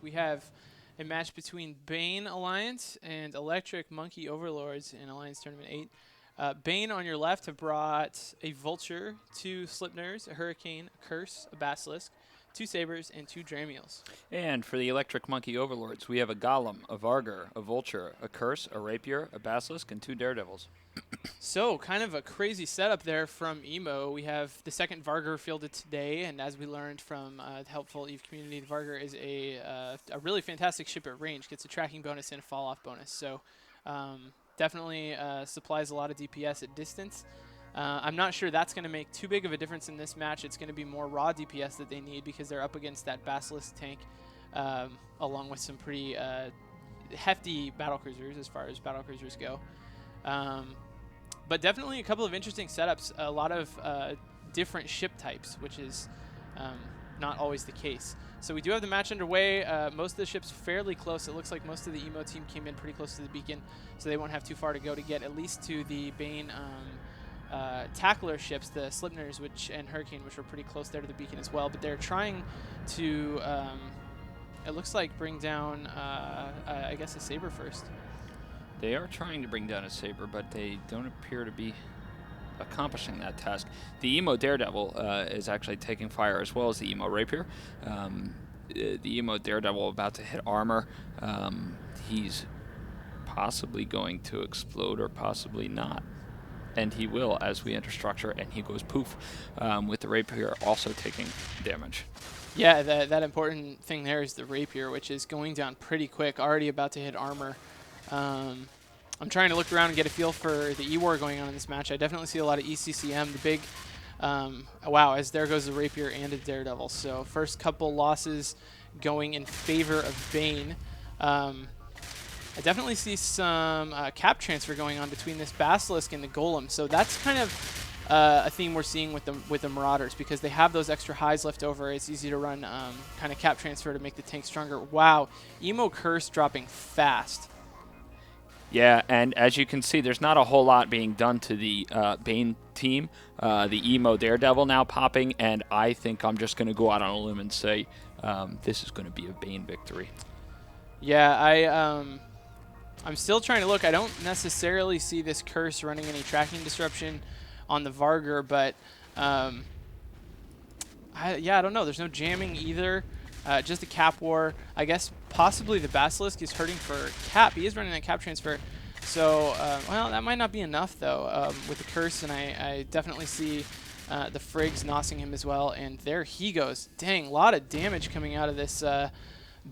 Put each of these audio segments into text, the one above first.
we have a match between Bane Alliance and Electric Monkey Overlords in Alliance Tournament 8. Bane on your left have brought a Vulture, 2 Slipners, a Hurricane, a Curse, a Basilisk, 2 Sabers, and 2 Dramiels. And for the Electric Monkey Overlords, we have a Golem, a Vargur, a Vulture, a Curse, a Rapier, a Basilisk, and 2 Daredevils. So, kind of a crazy setup there from Emo. We have the second Vargur fielded today, and as we learned from the helpful EVE community, the Vargur is a really fantastic ship at range. Gets a tracking bonus and a fall-off bonus. So, definitely supplies a lot of DPS at distance. I'm not sure that's going to make too big of a difference in this match. It's going to be more raw DPS that they need because they're up against that Basilisk tank, along with some pretty hefty battlecruisers as far as battlecruisers go. But definitely a couple of interesting setups, a lot of different ship types, which is not always the case. So we do have the match underway. Most of the ships fairly close. It looks like most of the Emo team came in pretty close to the beacon, so they won't have too far to go to get at least to the Bane tackler ships, the Slipners and Hurricane, which were pretty close there to the beacon as well. But they're trying to, it looks like, bring down, I guess, a Saber first. They are trying to bring down a Saber, but they don't appear to be accomplishing that task. The Emo Daredevil is actually taking fire as well as the Emo Rapier. The Emo Daredevil about to hit armor. He's possibly going to explode or possibly not. And he will as we enter structure, and he goes poof, with the Rapier also taking damage. Yeah, that important thing there is the Rapier, which is going down pretty quick, already about to hit armor. I'm trying to look around and get a feel for the E-War going on in this match. I definitely see a lot of ECCM. The big, wow, as there goes the Rapier and a Daredevil. So first couple losses going in favor of Bane. I definitely see some cap transfer going on between this Basilisk and the Golem. So that's kind of a theme we're seeing with the Marauders, because they have those extra highs left over. It's easy to run kind of cap transfer to make the tank stronger. Wow, Emo Curse dropping fast. Yeah, and as you can see, there's not a whole lot being done to the Bane team. The Emo Daredevil now popping, and I think I'm just going to go out on a limb and say this is going to be a Bane victory. Yeah, I'm still trying to look. I don't necessarily see this Curse running any tracking disruption on the Vargur, but I don't know. There's no jamming either. Just a cap war. I guess possibly the Basilisk is hurting for cap. He is running a cap transfer. So, well, that might not be enough, though, with the Curse. And I definitely see the Frigs nosing him as well. And there he goes. Dang, a lot of damage coming out of this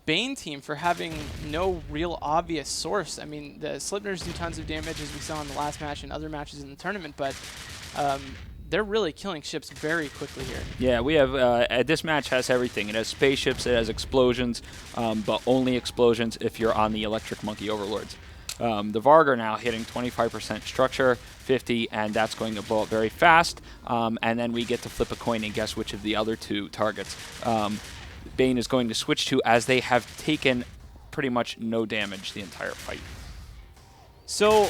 Bane team for having no real obvious source. I mean, the Slipners do tons of damage, as we saw in the last match and other matches in the tournament, but they're really killing ships very quickly here. Yeah, we have, this match has everything. It has spaceships, it has explosions, but only explosions if you're on the Electric Monkey Overlords. The Vargur now hitting 25% structure, 50, and that's going to blow up very fast. And then we get to flip a coin and guess which of the other 2 targets Bane is going to switch to, as they have taken pretty much no damage the entire fight. So,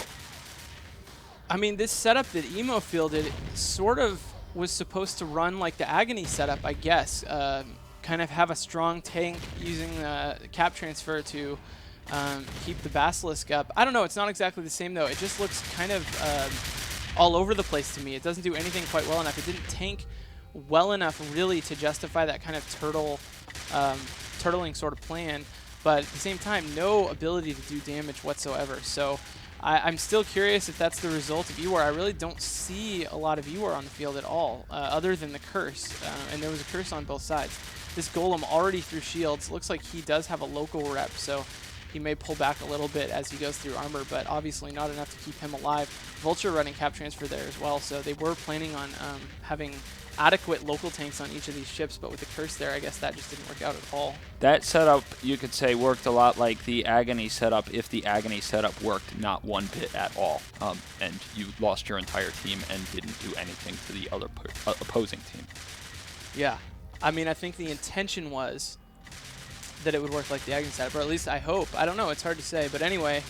I mean, this setup that Emo fielded sort of was supposed to run like the Agony setup, I guess. Kind of have a strong tank using the cap transfer to keep the Basilisk up. I don't know. It's not exactly the same, though. It just looks kind of all over the place to me. It doesn't do anything quite well enough. It didn't tank well enough, really, to justify that kind of turtling sort of plan. But at the same time, no ability to do damage whatsoever. So I'm still curious if that's the result of E-War. I really don't see a lot of E-War on the field at all, other than the Curse. And there was a Curse on both sides. This Golem already through shields. Looks like he does have a local rep, so he may pull back a little bit as he goes through armor, but obviously not enough to keep him alive. Vulture running cap transfer there as well, so they were planning on having adequate local tanks on each of these ships, but with the Curse there, I guess that just didn't work out at all. That setup, you could say, worked a lot like the Agony setup if the Agony setup worked not one bit at all, and you lost your entire team and didn't do anything to the other opposing team. Yeah. I mean, I think the intention was that it would work like the Agony setup, or at least I hope. I don't know. It's hard to say. But anyway,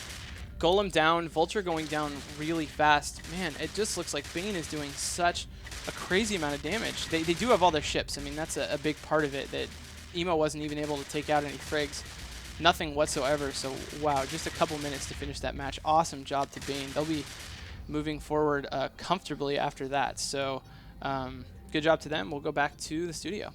Golem down, Vulture going down really fast. Man, it just looks like Bane is doing such a crazy amount of damage. They do have all their ships. I mean, that's a big part of it, that Emo wasn't even able to take out any Frigs. nothing whatsoever. So wow, just a couple minutes to finish that match. Awesome job to Bane. They'll be moving forward comfortably after that. So good job to them. We'll go back to the studio.